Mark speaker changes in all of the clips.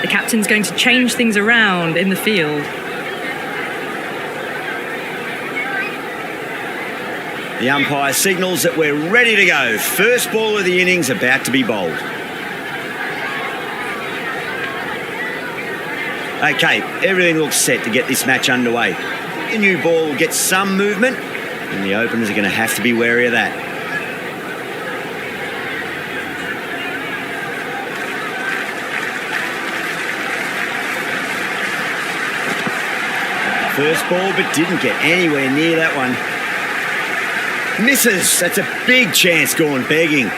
Speaker 1: The captain's going to change things around in the field.
Speaker 2: The umpire signals that we're ready to go. First ball of the innings about to be bowled. Okay, everything looks set to get this match underway. The new ball will get some movement, and the openers are going to have to be wary of that. First ball, but didn't get anywhere near that one. Misses. That's a big chance gone begging.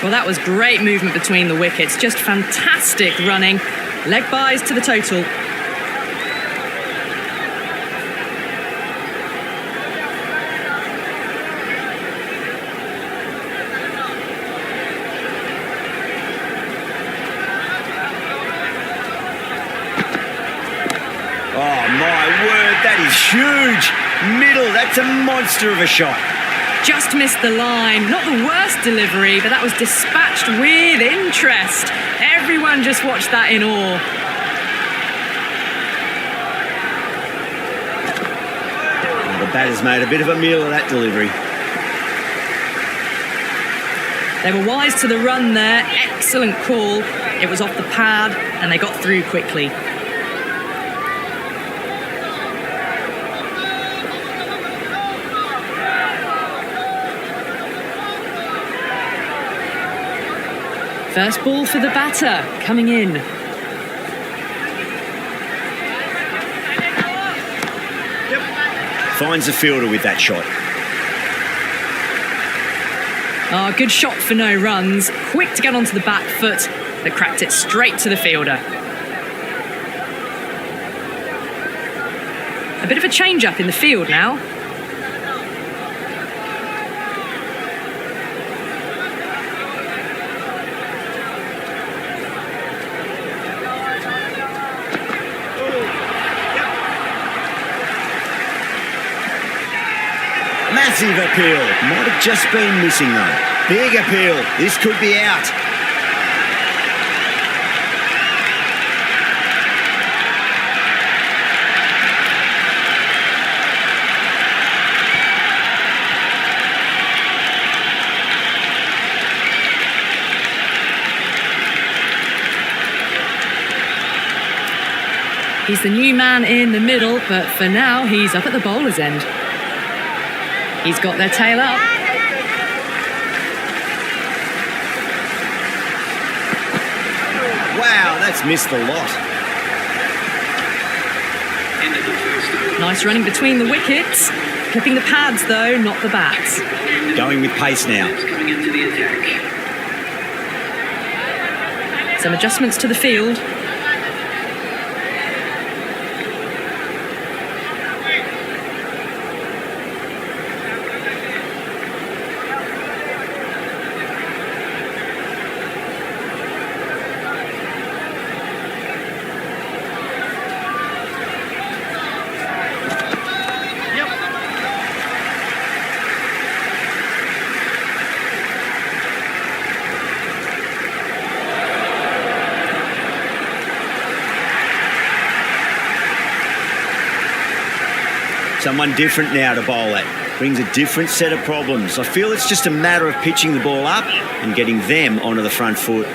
Speaker 1: Well, that was great movement between the wickets. Just fantastic running. Leg byes to the total.
Speaker 2: Oh, my word, that is huge. Middle, that's a monster of a shot.
Speaker 1: Just missed the line. Not the worst delivery, but that was dispatched with interest. Everyone just watched that in awe.
Speaker 2: The batter's made a bit of a meal of that delivery.
Speaker 1: They were wise to the run there. Excellent call. It was off the pad, and they got through quickly. First ball for the batter, coming in.
Speaker 2: Finds the fielder with that shot.
Speaker 1: Oh, good shot for no runs. Quick to get onto the back foot, but cracked it straight to the fielder. A bit of a change-up in the field now.
Speaker 2: Massive appeal. Might have just been missing though. Big appeal. This could be out.
Speaker 1: He's the new man in the middle, but for now, he's up at the bowler's end. He's got their tail up.
Speaker 2: Wow, that's missed the lot.
Speaker 1: Nice running between the wickets. Clipping the pads, though, not the bats.
Speaker 2: Going with pace now.
Speaker 1: Some adjustments to the field.
Speaker 2: Someone different now to bowl at. Brings a different set of problems. I feel it's just a matter of pitching the ball up and getting them onto the front foot.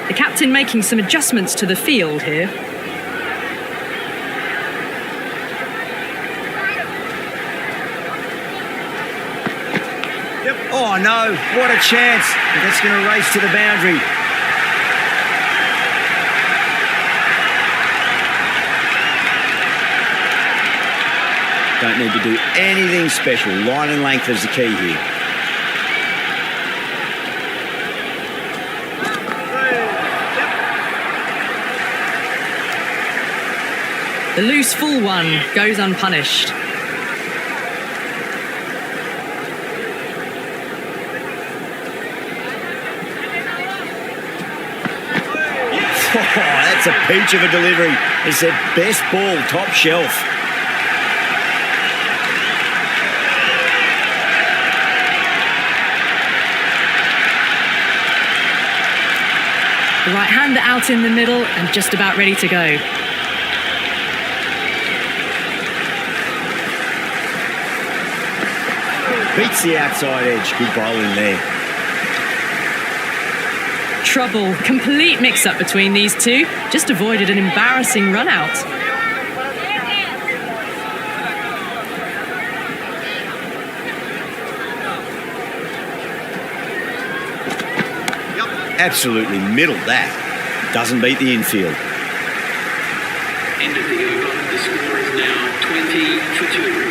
Speaker 1: The captain making some adjustments to the field here.
Speaker 2: Oh no, what a chance. That's going to race to the boundary. Don't need to do anything special. Line and length is the key here.
Speaker 1: The loose full one goes unpunished.
Speaker 2: Oh, that's a peach of a delivery. It's their best ball, top shelf.
Speaker 1: The right-hander out in the middle and just about ready to go.
Speaker 2: Beats the outside edge. Good bowling there.
Speaker 1: Trouble. Complete mix-up between these two. Just avoided an embarrassing run-out.
Speaker 2: Absolutely middled that. Doesn't beat the infield.
Speaker 3: End of the over. The score is now 20 for 2.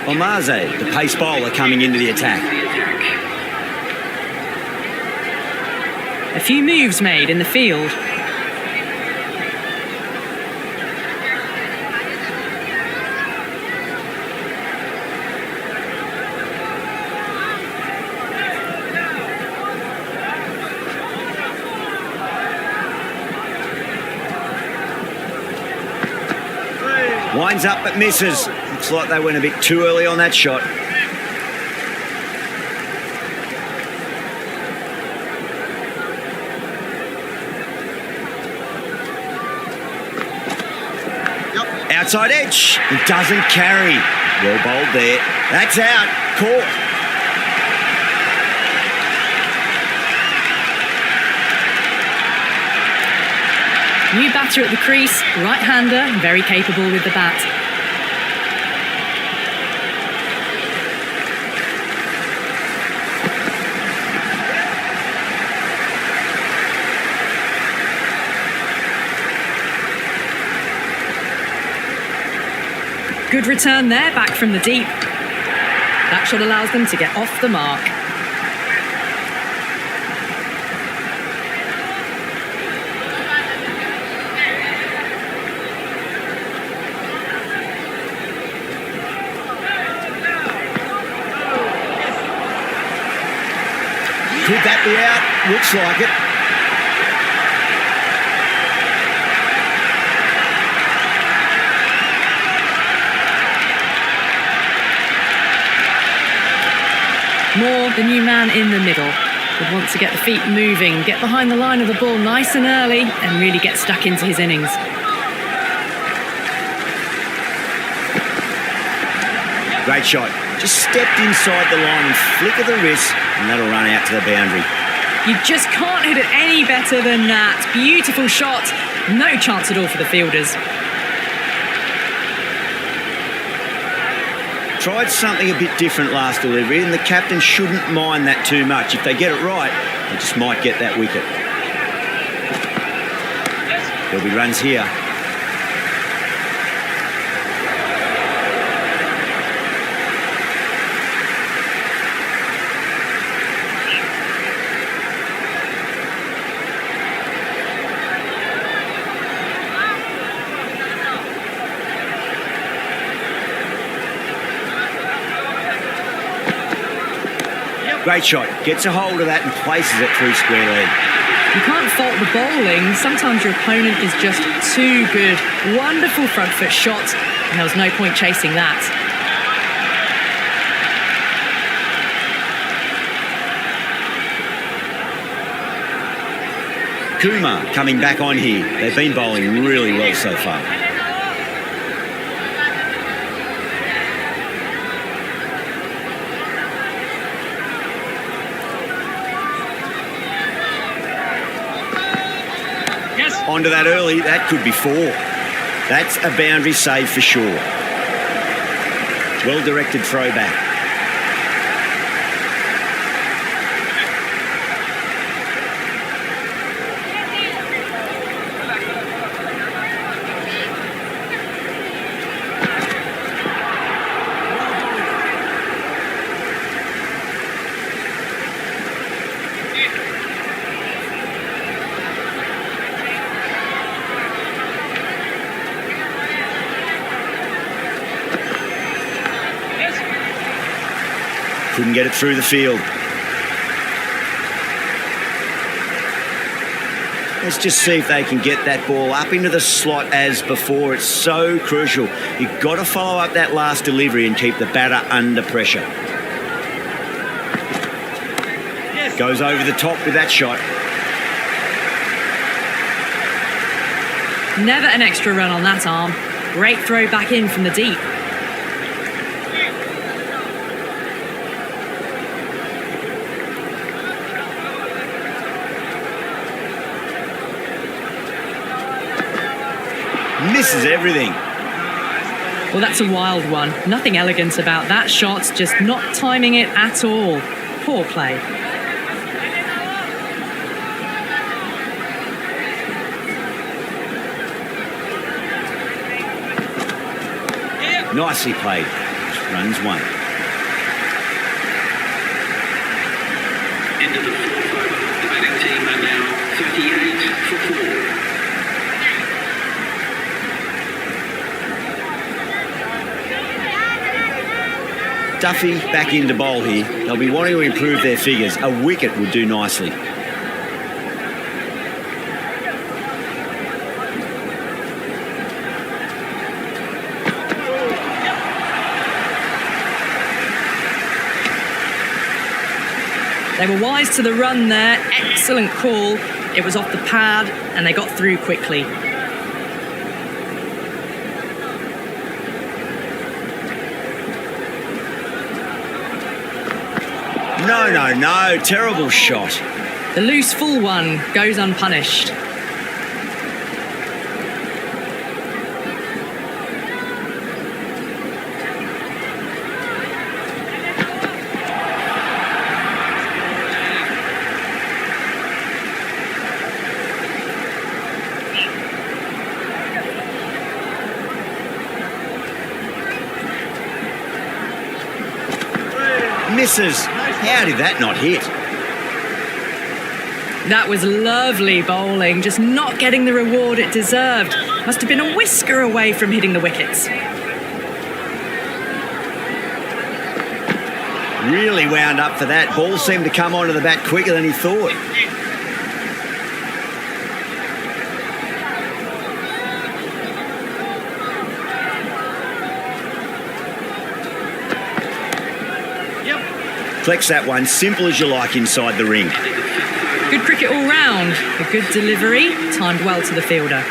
Speaker 2: Omaze, the pace bowler, coming into the attack.
Speaker 1: A few moves made in the field.
Speaker 2: Winds up but misses. Looks like they went a bit too early on that shot. Outside edge. It doesn't carry. Well bowled there. That's out. Caught.
Speaker 1: New batter at the crease, right-hander, very capable with the bat. Good return there, back from the deep. That shot allows them to get off the mark.
Speaker 2: Could that be out? Looks like it.
Speaker 1: Moore, the new man in the middle, would want to get the feet moving, get behind the line of the ball nice and early, and really get stuck into his innings.
Speaker 2: Great shot. Just stepped inside the line and flick of the wrist, and that'll run out to the boundary.
Speaker 1: You just can't hit it any better than that. Beautiful shot. No chance at all for the fielders.
Speaker 2: Tried something a bit different last delivery, and the captain shouldn't mind that too much. If they get it right, they just might get that wicket. There'll be runs here. Great shot. Gets a hold of that and places it through square leg.
Speaker 1: You can't fault the bowling. Sometimes your opponent is just too good. Wonderful front foot shot, and there was no point chasing that.
Speaker 2: Kumar coming back on here. They've been bowling really well so far. Onto that early, that could be 4. That's a boundary save for sure. Well-directed throwback. Couldn't get it through the field. Let's just see if they can get that ball up into the slot as before. It's so crucial. You've got to follow up that last delivery and keep the batter under pressure. Goes over the top with that shot.
Speaker 1: Never an extra run on that arm. Great throw back in from the deep.
Speaker 2: Misses everything.
Speaker 1: Well, that's a wild one. Nothing elegant about that shot, just not timing it at all. Poor play.
Speaker 2: Nicely played. Runs one.
Speaker 3: Into the fourth over. The batting team are now 38 for 4.
Speaker 2: Duffy back into bowl here. They'll be wanting to improve their figures. A wicket would do nicely.
Speaker 1: They were wise to the run there. Excellent call. It was off the pad and they got through quickly.
Speaker 2: No. Terrible shot.
Speaker 1: The loose full one goes unpunished.
Speaker 2: Misses. How did that not hit?
Speaker 1: That was lovely bowling, just not getting the reward it deserved. Must have been a whisker away from hitting the wickets.
Speaker 2: Really wound up for that. Ball seemed to come onto the bat quicker than he thought. Flex that one, simple as you like inside the ring.
Speaker 1: Good cricket all round. A good delivery, timed well to the fielder.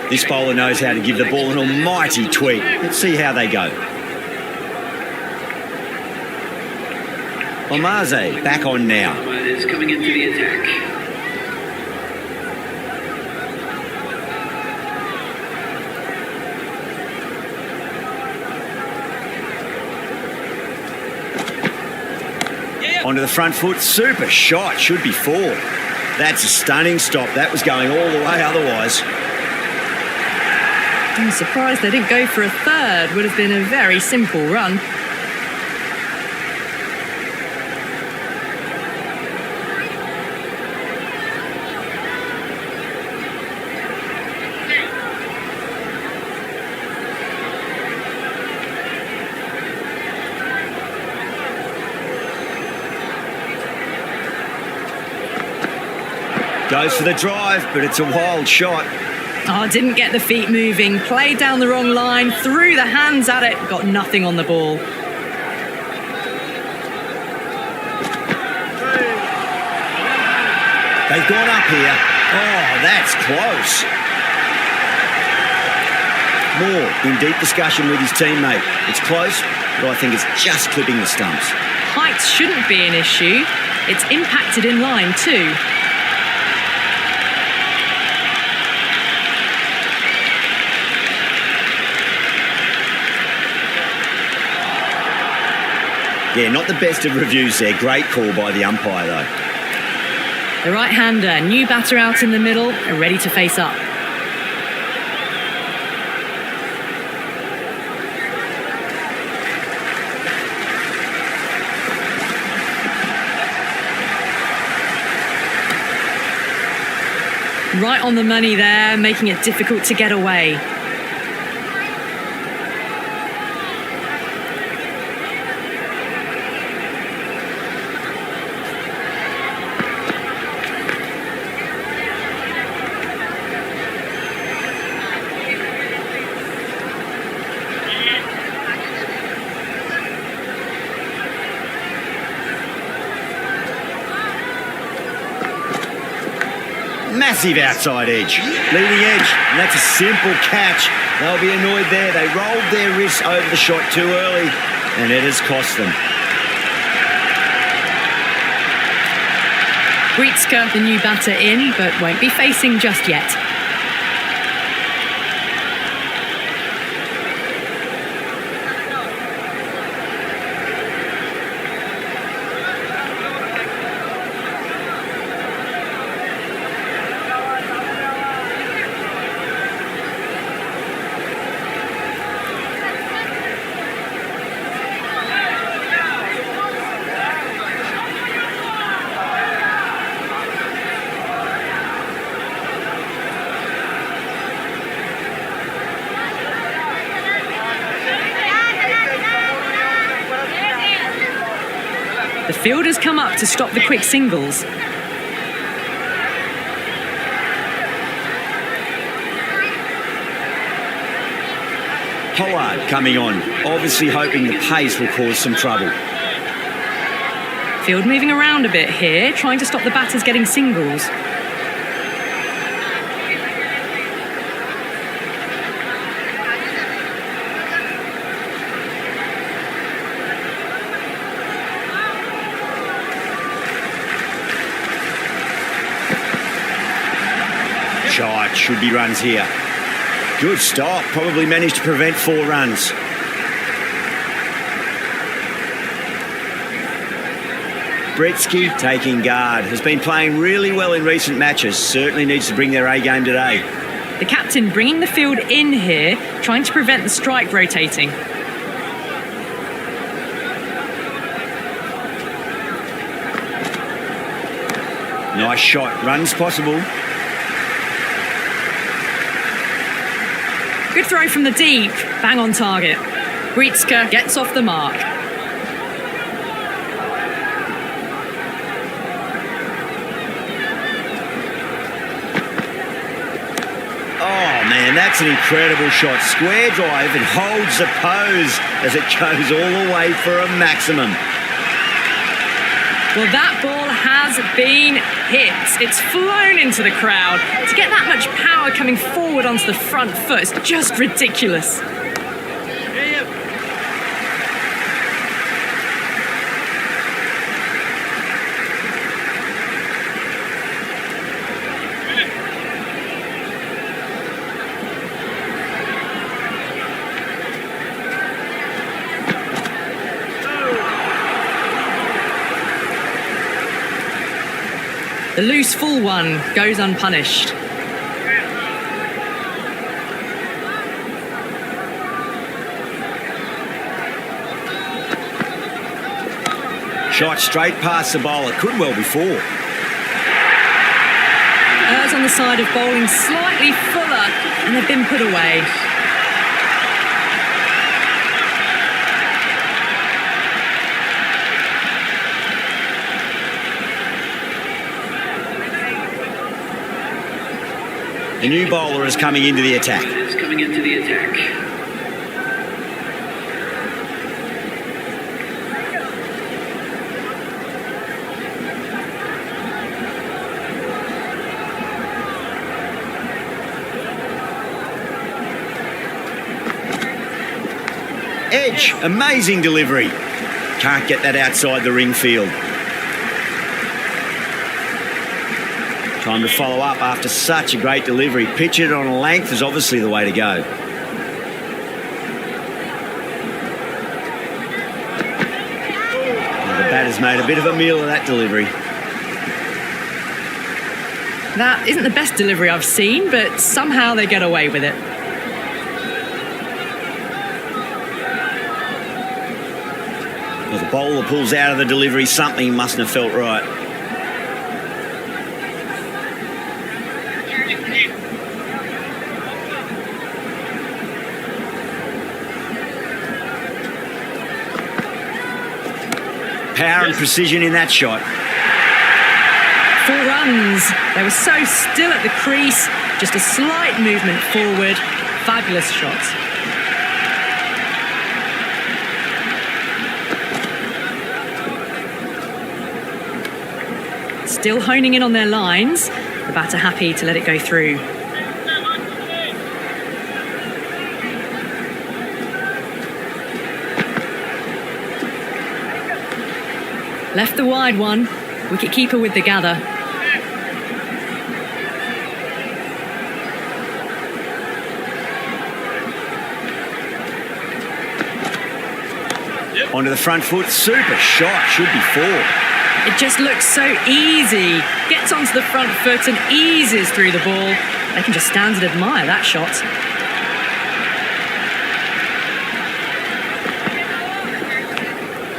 Speaker 2: This bowler knows how to give the ball an almighty tweak. Let's see how they go. Omaze back on now.
Speaker 3: Is coming into the attack.
Speaker 2: Onto the front foot, super shot, should be 4. That's a stunning stop. That was going all the way otherwise.
Speaker 1: I'm surprised they didn't go for a third. Would have been a very simple run.
Speaker 2: Goes for the drive, but it's a wild shot.
Speaker 1: Oh, didn't get the feet moving. Played down the wrong line, threw the hands at it, got nothing on the ball.
Speaker 2: They've gone up here. Oh, that's close. Moore in deep discussion with his teammate. It's close, but I think it's just clipping the stumps.
Speaker 1: Height shouldn't be an issue. It's impacted in line too.
Speaker 2: Yeah, not the best of reviews there. Great call by the umpire, though.
Speaker 1: The right-hander, new batter out in the middle, and ready to face up. Right on the money there, making it difficult to get away.
Speaker 2: massive outside edge. Leading edge, and that's a simple catch. They'll be annoyed there. They rolled their wrists over the shot too early, and it has cost them.
Speaker 1: Brietzke, the new batter, in, but won't be facing just yet. The fielders come up to stop the quick singles.
Speaker 2: Pollard coming on, obviously hoping the pace will cause some trouble.
Speaker 1: Field moving around a bit here, trying to stop the batters getting singles.
Speaker 2: Shot, should be runs here. Good stop, probably managed to prevent 4 runs. Brietzke taking guard, has been playing really well in recent matches, certainly needs to bring their A game today.
Speaker 1: The captain bringing the field in here, trying to prevent the strike rotating.
Speaker 2: Nice shot, runs possible.
Speaker 1: Good throw from the deep, bang on target. Brietzke gets off the mark.
Speaker 2: Oh man, that's an incredible shot. Square drive and holds the pose as it goes all the way for a maximum.
Speaker 1: Well, that ball has been hit. It's flown into the crowd. To get that much power coming forward onto the front foot is just ridiculous. The loose full one goes unpunished.
Speaker 2: Shot straight past the bowler, could well be 4.
Speaker 1: Errs on the side of bowling slightly fuller, and they've been put away.
Speaker 2: The new bowler is coming into the attack.
Speaker 3: Is coming into the attack.
Speaker 2: Edge, amazing delivery. Can't get that outside the ring field. Time to follow up after such a great delivery. Pitch it on a length is obviously the way to go. Well, the batter's made a bit of a meal of that delivery.
Speaker 1: That isn't the best delivery I've seen, but somehow they get away with it.
Speaker 2: Well, the bowler pulls out of the delivery. Something mustn't have felt right. Power and precision in that shot.
Speaker 1: 4 runs. They were so still at the crease. Just a slight movement forward. Fabulous shot. Still honing in on their lines. The batter happy to let it go through. Left the wide one. Wicket-keeper with the gather.
Speaker 2: Onto the front foot. Super shot. Should be 4.
Speaker 1: It just looks so easy. Gets onto the front foot and eases through the ball. They can just stand and admire that shot.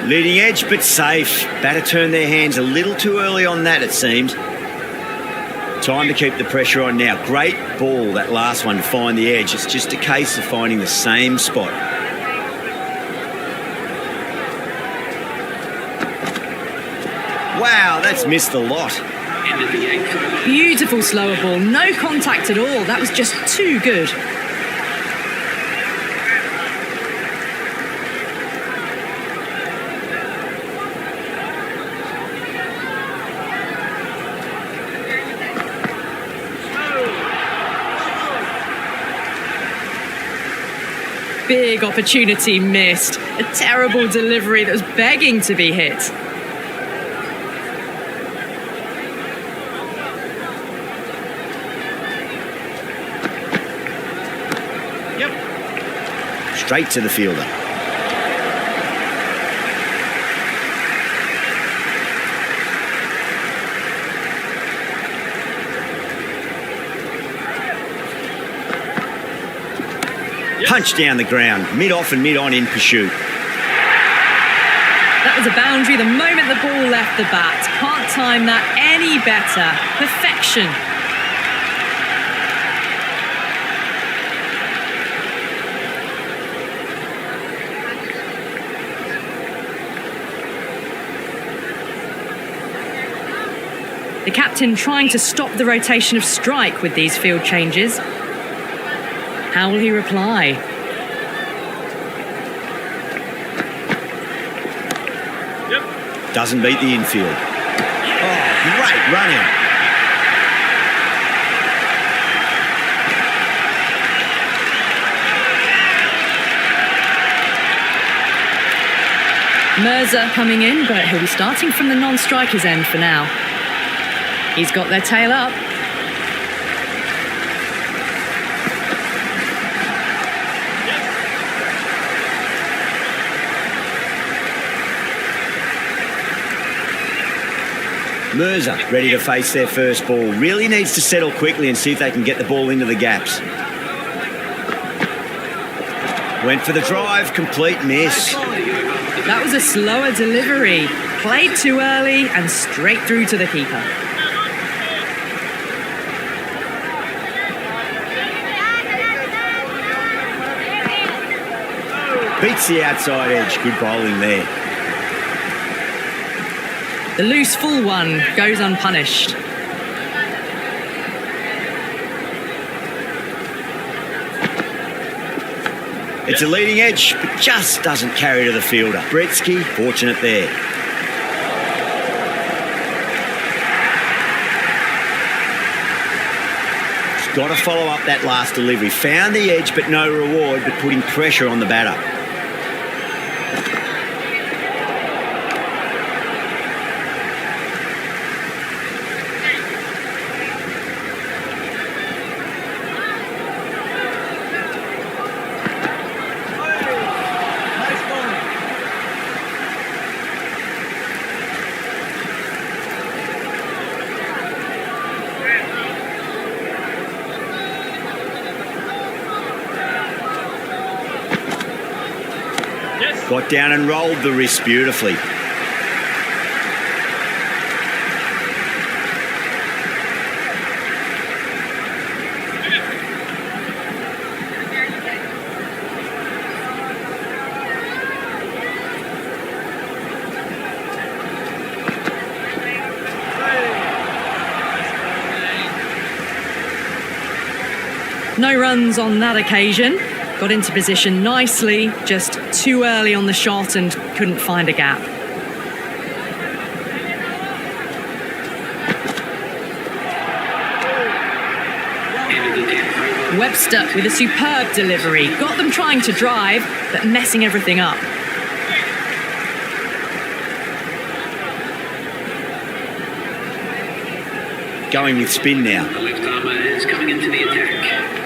Speaker 2: Leading edge, but safe. Batter turned their hands a little too early on that, it seems. Time to keep the pressure on now. Great ball, that last one, to find the edge. It's just a case of finding the same spot. Wow, that's missed a lot.
Speaker 3: End of the 8th over.
Speaker 1: Beautiful slower ball. No contact at all. That was just too good. Big opportunity missed. A terrible delivery that was begging to be hit.
Speaker 2: Straight to the fielder. Punch down the ground, mid-off and mid-on in pursuit.
Speaker 1: That was a boundary the moment the ball left the bat. Can't time that any better. Perfection. The captain trying to stop the rotation of strike with these field changes. How will he reply?
Speaker 2: Doesn't beat the infield. Oh, great run out.
Speaker 1: Mirza coming in, but he'll be starting from the non-striker's end for now. He's got their tail up.
Speaker 2: Mirza ready to face their first ball. Really needs to settle quickly and see if they can get the ball into the gaps. Went for the drive, complete miss.
Speaker 1: That was a slower delivery. Played too early and straight through to the keeper.
Speaker 2: Beats the outside edge. Good bowling there.
Speaker 1: The loose full one goes unpunished.
Speaker 2: It's a leading edge, but just doesn't carry to the fielder. Bretsky, fortunate there. He's got to follow up that last delivery. Found the edge, but no reward, but putting pressure on the batter. Got down and rolled the wrist beautifully.
Speaker 1: No runs on that occasion. Got into position nicely, just too early on the shot and couldn't find a gap.
Speaker 3: under 10.
Speaker 1: Webster with a superb delivery. Got them trying to drive, but messing everything up.
Speaker 2: Going with spin now.
Speaker 3: The left armour is coming into the attack.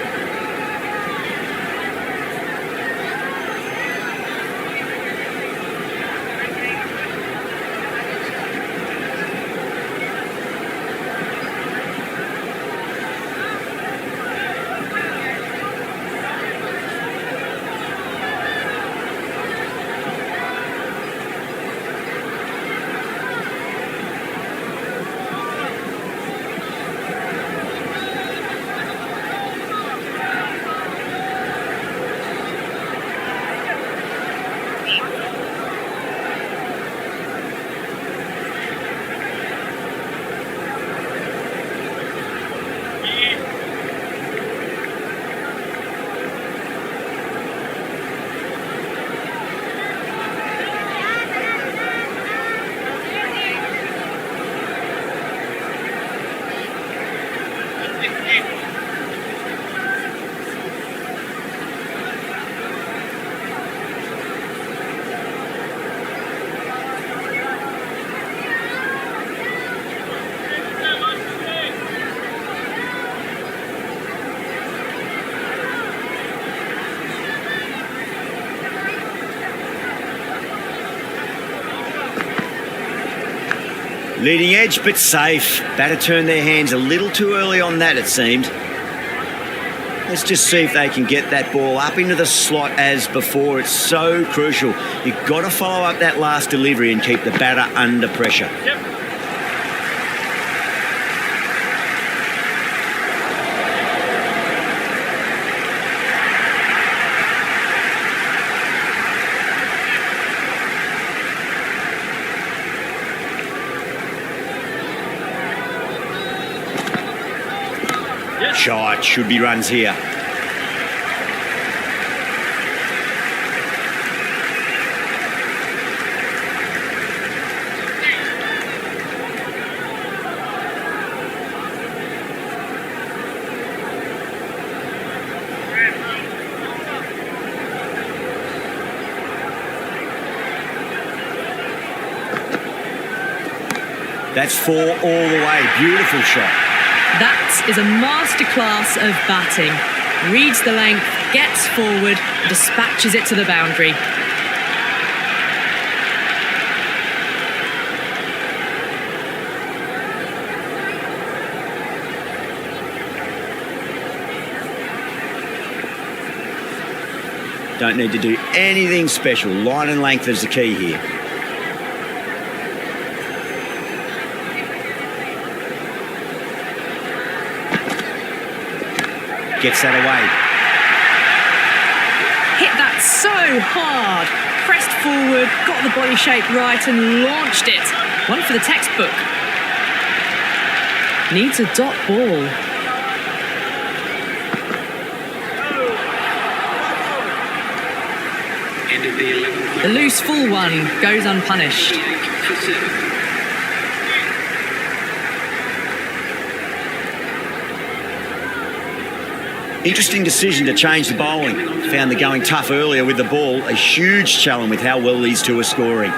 Speaker 2: Leading edge, but safe. Batter turned their hands a little too early on that, it seemed. Let's just see if they can get that ball up into the slot as before. It's so crucial. You've got to follow up that last delivery and keep the batter under pressure.
Speaker 3: Yep.
Speaker 2: Shot, should be runs here. That's 4 all the way. Beautiful shot.
Speaker 1: That is a masterclass of batting. Reads the length, gets forward, dispatches it to the boundary.
Speaker 2: Don't need to do anything special. Line and length is the key here. Gets that away.
Speaker 1: Hit that so hard. Pressed forward, got the body shape right and launched it. One for the textbook. Needs a dot ball.
Speaker 3: End of the 11th.
Speaker 1: The loose full one goes unpunished.
Speaker 3: 8 for 7.
Speaker 2: Interesting decision to change the bowling. Found the going tough earlier with the ball. A huge challenge with how well these two are scoring.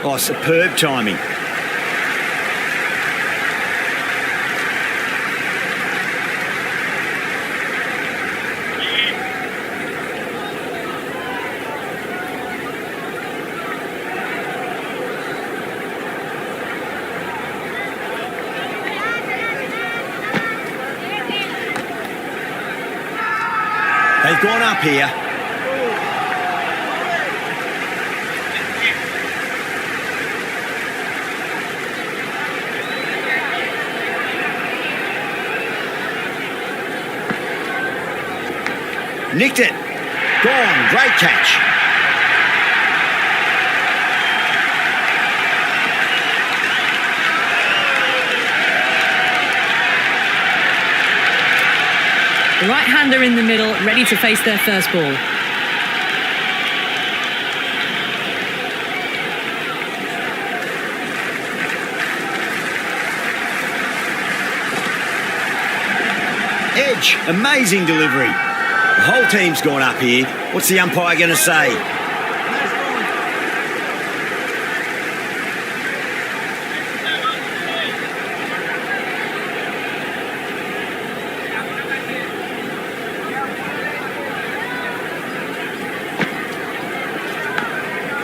Speaker 2: Oh, superb timing. They've gone up here. Nicked it. Gone. Great catch.
Speaker 1: The right-hander in the middle, ready to face their first ball.
Speaker 2: Edge, amazing delivery. The whole team's gone up here. What's the umpire going to say?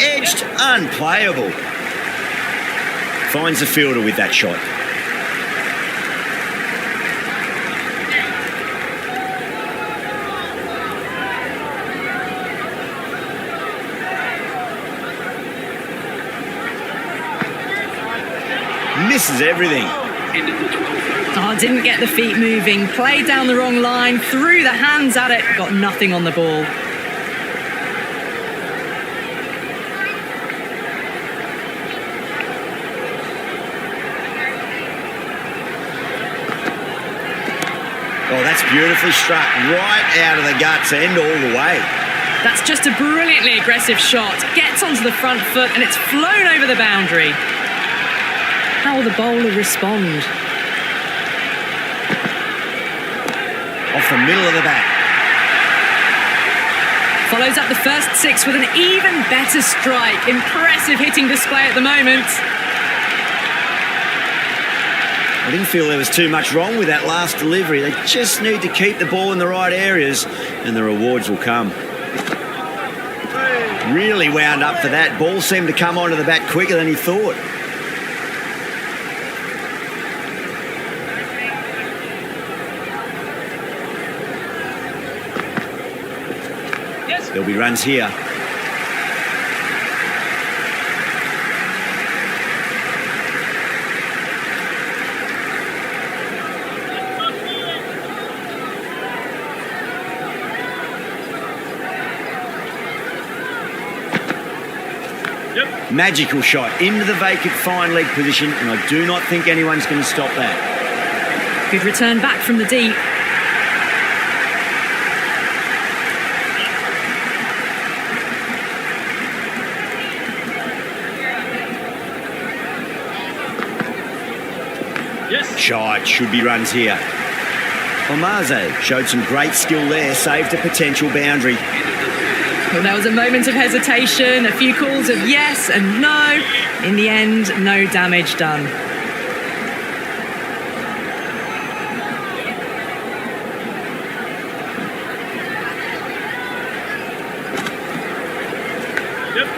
Speaker 2: Edged, unplayable. Finds the fielder with that shot. Misses everything.
Speaker 1: Oh, didn't get the feet moving, played down the wrong line, threw the hands at it, got nothing on the ball.
Speaker 2: Oh, that's beautifully struck, right out of the guts and all the way.
Speaker 1: That's just a brilliantly aggressive shot. Gets onto the front foot and it's flown over the boundary. How will the bowler respond?
Speaker 2: Off the middle of the bat.
Speaker 1: Follows up the first six with an even better strike. Impressive hitting display at the moment.
Speaker 2: I didn't feel there was too much wrong with that last delivery. They just need to keep the ball in the right areas and the rewards will come. Really wound up for that. Ball seemed to come onto the bat quicker than he thought. There'll be runs here. Magical shot into the vacant fine leg position, and I do not think anyone's going to stop that.
Speaker 1: Good return back from the deep.
Speaker 2: Shot, should be runs here. Omaze showed some great skill there, saved a potential boundary.
Speaker 1: Well, there was a moment of hesitation, a few calls of yes and no. In the end, no damage done.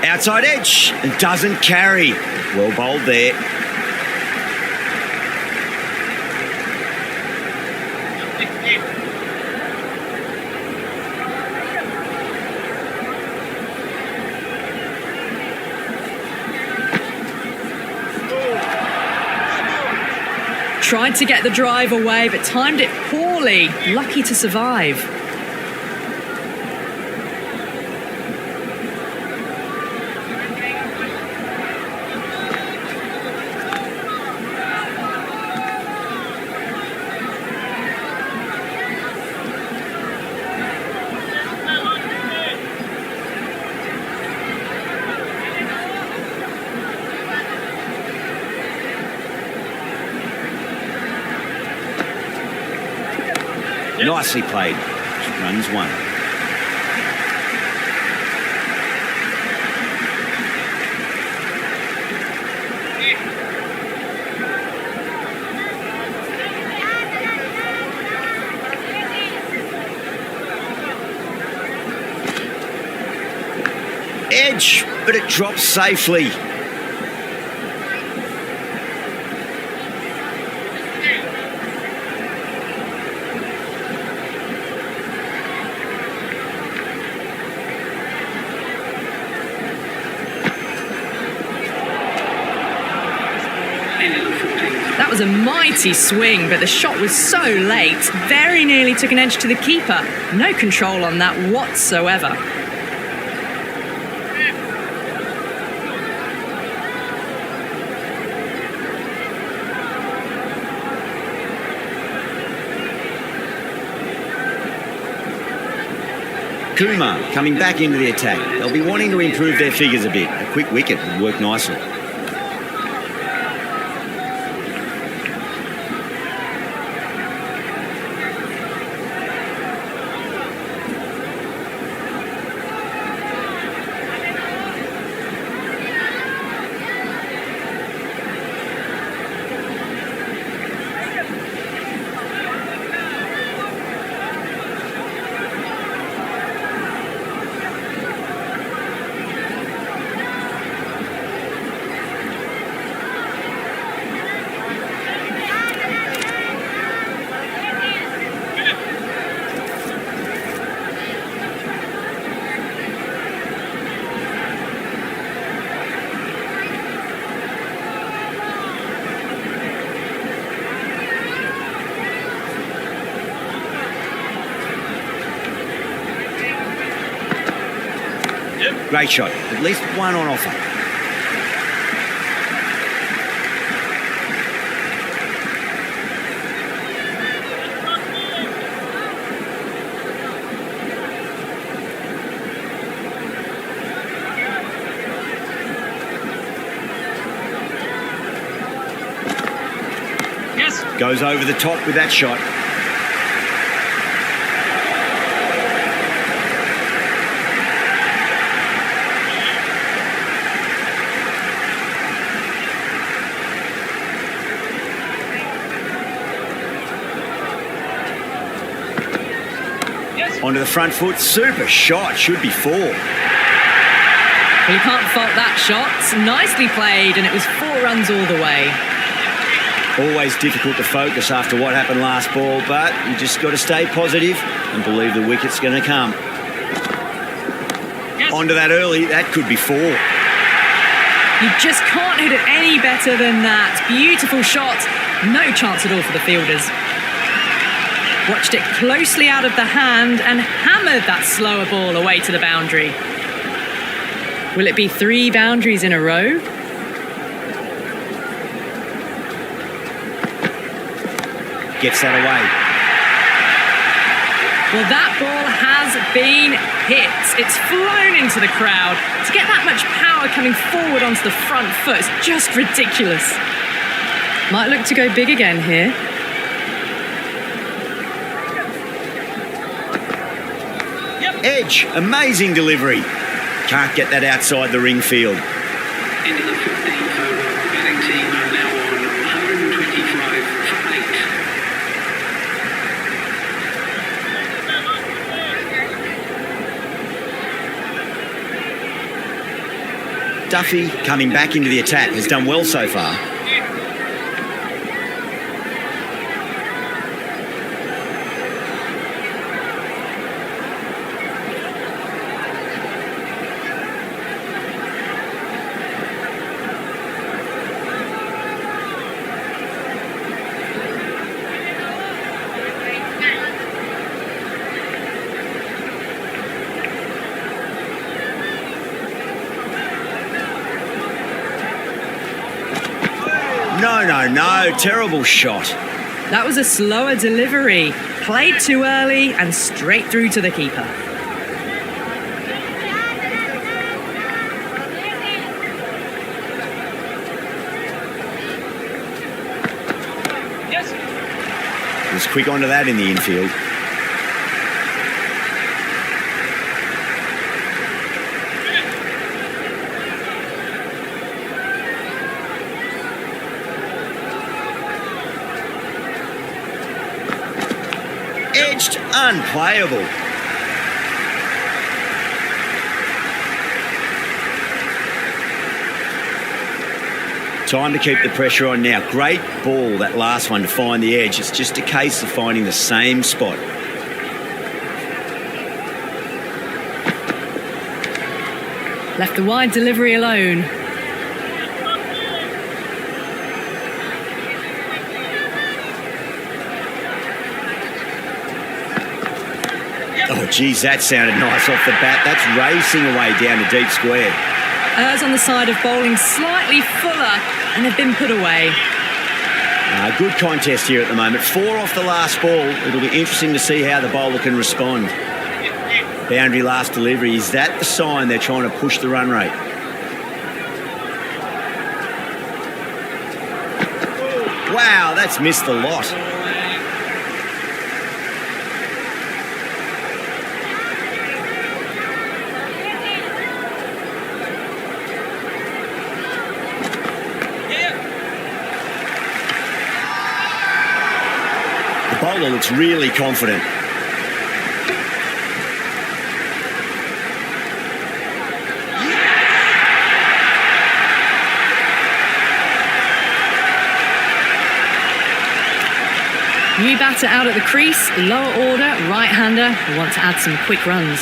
Speaker 2: Outside edge, and doesn't carry. Well bowled there.
Speaker 1: Tried to get the drive away, but timed it poorly. Lucky to survive.
Speaker 2: Nicely played. Runs one. Edge, but it drops safely.
Speaker 1: That was a mighty swing, but the shot was so late. Very nearly took an edge to the keeper. No control on that whatsoever.
Speaker 2: Kumar coming back into the attack. They'll be wanting to improve their figures a bit. A quick wicket would work nicely. Great shot. At least one on offer.
Speaker 3: Yes.
Speaker 2: Goes over the top with that shot. Onto the front foot. Super shot. Should be 4.
Speaker 1: Well, you can't fault that shot. Nicely played, and it was 4 runs all the way.
Speaker 2: Always difficult to focus after what happened last ball, but you just got to stay positive and believe the wicket's going to come.
Speaker 3: Yes.
Speaker 2: Onto that early. That could be 4.
Speaker 1: You just can't hit it any better than that. Beautiful shot. No chance at all for the fielders. Watched it closely out of the hand and hammered that slower ball away to the boundary. Will it be 3 boundaries in a row?
Speaker 2: Gets that away.
Speaker 1: Well, that ball has been hit. It's flown into the crowd. To get that much power coming forward onto the front foot is just ridiculous. Might look to go big again here.
Speaker 2: Edge. Amazing delivery. Can't get that outside the ring field.
Speaker 3: Into the 15th over. Batting team are now on 125 for 8.
Speaker 2: Duffy coming back into the attack. Has done well so far. No. Terrible shot.
Speaker 1: That was a slower delivery. Played too early and straight through to the keeper.
Speaker 3: Yes.
Speaker 2: Was quick onto that in the infield. Edged, unplayable. Time to keep the pressure on now. Great ball, that last one, to find the edge. It's just a case of finding the same spot.
Speaker 1: Left the wide delivery alone.
Speaker 2: Oh, geez, that sounded nice off the bat. That's racing away down the deep square.
Speaker 1: Errs on the side of bowling slightly fuller and have been put away.
Speaker 2: Good contest here at the moment. 4 off the last ball. It'll be interesting to see how the bowler can respond. boundary last delivery. Is that the sign they're trying to push the run rate? Wow, that's missed a lot. The bowler looks really confident.
Speaker 1: New batter out at the crease, lower order, right-hander, who want to add some quick runs.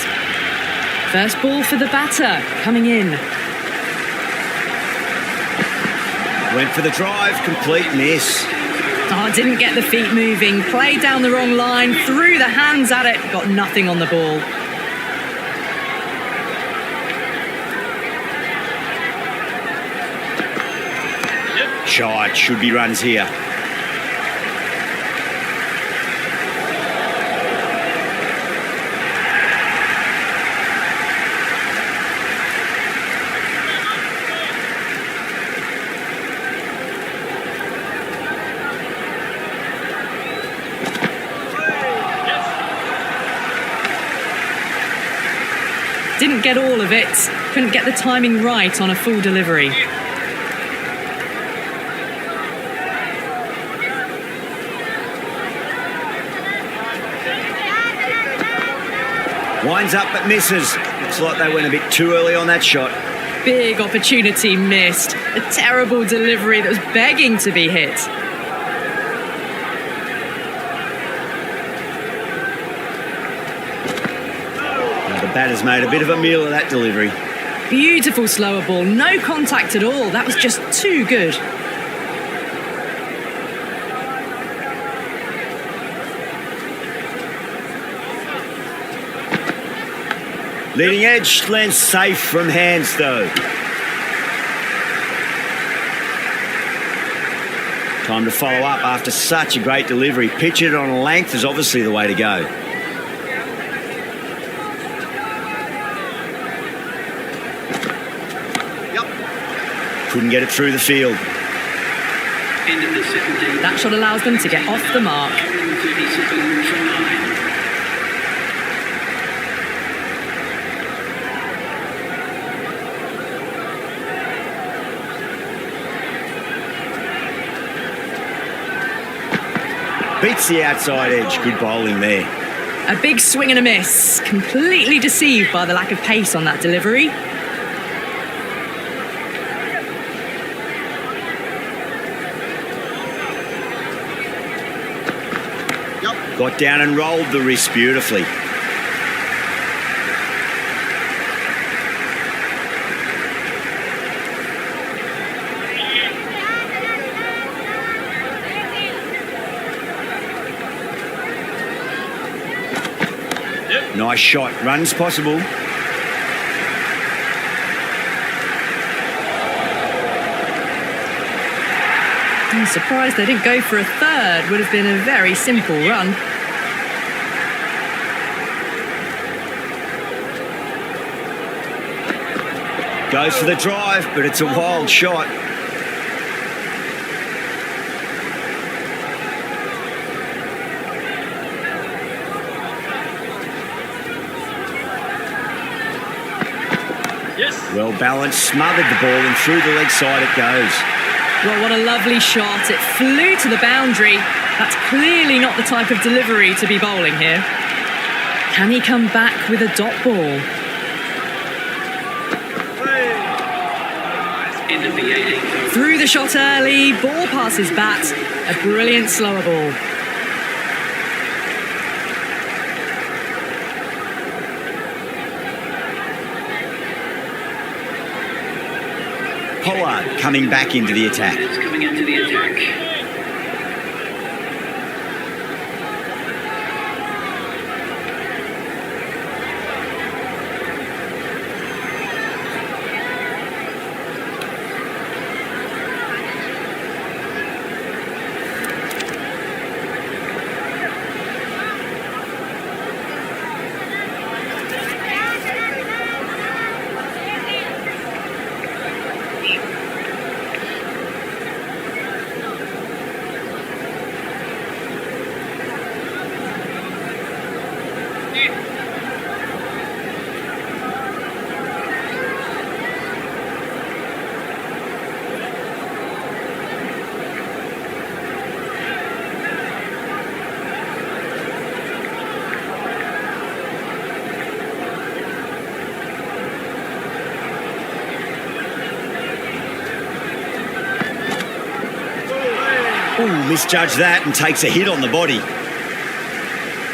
Speaker 1: First ball for the batter, coming in.
Speaker 2: Went for the drive, complete miss.
Speaker 1: Oh, didn't get the feet moving, played down the wrong line, threw the hands at it, got nothing on the ball.
Speaker 2: Shot, should be runs here.
Speaker 1: Didn't get all of it, couldn't get the timing right on a full delivery.
Speaker 2: Winds up but misses. Looks like they went a bit too early on that shot.
Speaker 1: Big opportunity missed. A terrible delivery that was begging to be hit.
Speaker 2: The batter's made a bit of a meal of that delivery.
Speaker 1: Beautiful slower ball, no contact at all. That was just too good.
Speaker 2: Leading edge lands safe from hands though. Time to follow up after such a great delivery. Pitch it on length is obviously the way to go. Couldn't get it through the field.
Speaker 3: End of the 17th.
Speaker 1: That shot allows them to get off the mark.
Speaker 3: 137 for 9.
Speaker 2: Beats the outside edge. Good bowling there.
Speaker 1: A big swing and a miss. Completely deceived by the lack of pace on that delivery.
Speaker 2: Got down and rolled the wrist beautifully. Nice shot. Runs possible.
Speaker 1: I'm surprised they didn't go for a third. Would have been a very simple run.
Speaker 2: Goes for the drive, but it's a wild shot. Well balanced, smothered the ball and through the leg side it goes.
Speaker 1: Well, what a lovely shot. It flew to the boundary. That's clearly not the type of delivery to be bowling here. Can he come back with a dot ball?
Speaker 3: End of the 18th.
Speaker 1: Through the shot early, ball past his bat. A brilliant slower ball.
Speaker 2: Pollard coming back into the attack.
Speaker 3: It's coming into the attack.
Speaker 2: Ooh, misjudged that and takes a hit on the body.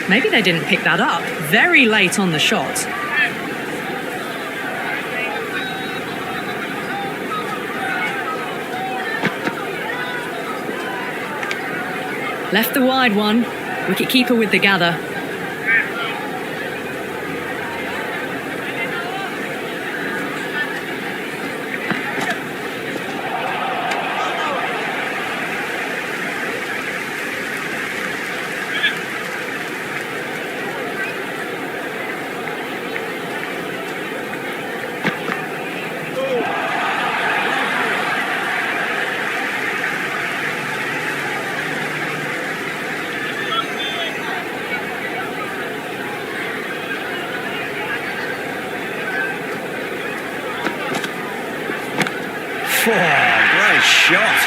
Speaker 1: Maybe they didn't pick that up very late on the shot. Left the wide one. Wicketkeeper with the gather.
Speaker 2: Oh, great shot.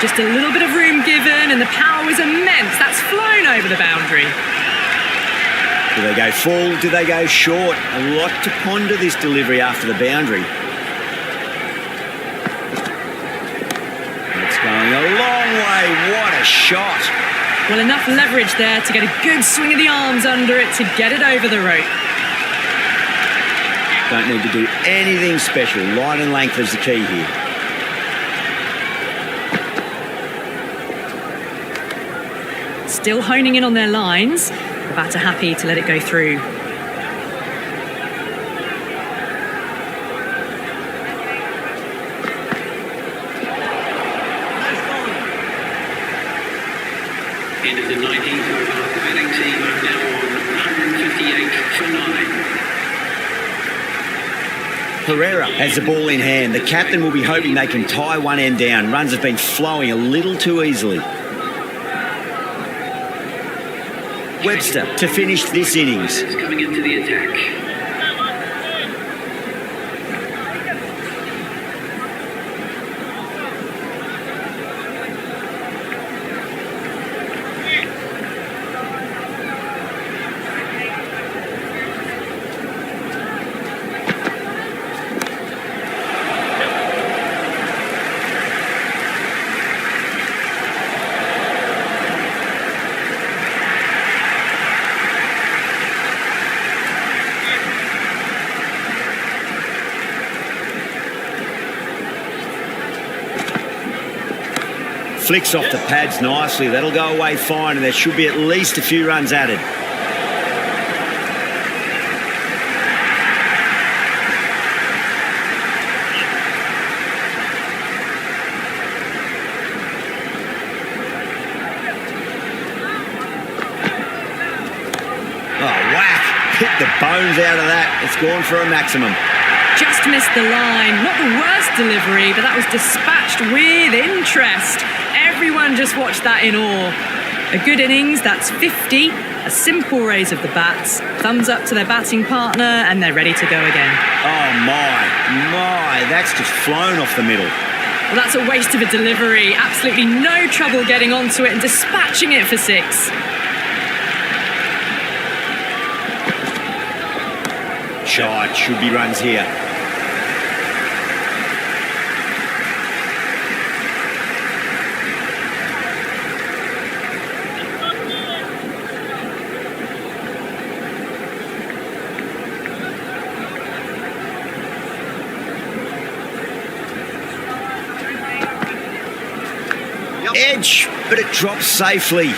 Speaker 1: Just a little bit of room given and the power was immense. That's flown over the boundary.
Speaker 2: Do they go full? Do they go short? A lot to ponder this delivery after the boundary. It's going a long way. What a shot.
Speaker 1: Well, enough leverage there to get a good swing of the arms under it to get it over the rope.
Speaker 2: Don't need to do anything special. Line and length is the key here.
Speaker 1: Still honing in on their lines. The batter happy to let it go through.
Speaker 3: End of the 19th over. The batting team are now on 158 for 9.
Speaker 2: Pereira has the ball in hand. The captain will be hoping they can tie one end down. Runs have been flowing a little too easily. Webster to finish this innings.
Speaker 3: Coming into the attack.
Speaker 2: Flicks off the pads nicely. That'll go away fine, and there should be at least a few runs added. Oh, whack. Hit the bones out of that. It's gone for a maximum.
Speaker 1: Just missed the line. Not the worst delivery, but that was dispatched with interest. Everyone just watched that in awe. A good innings, that's 50. A simple raise of the bats. Thumbs up to their batting partner, and they're ready to go again.
Speaker 2: Oh, my. That's just flown off the middle.
Speaker 1: Well, that's a waste of a delivery. Absolutely no trouble getting onto it and dispatching it for 6.
Speaker 2: Shot. Should be runs here. Edge, but it drops safely.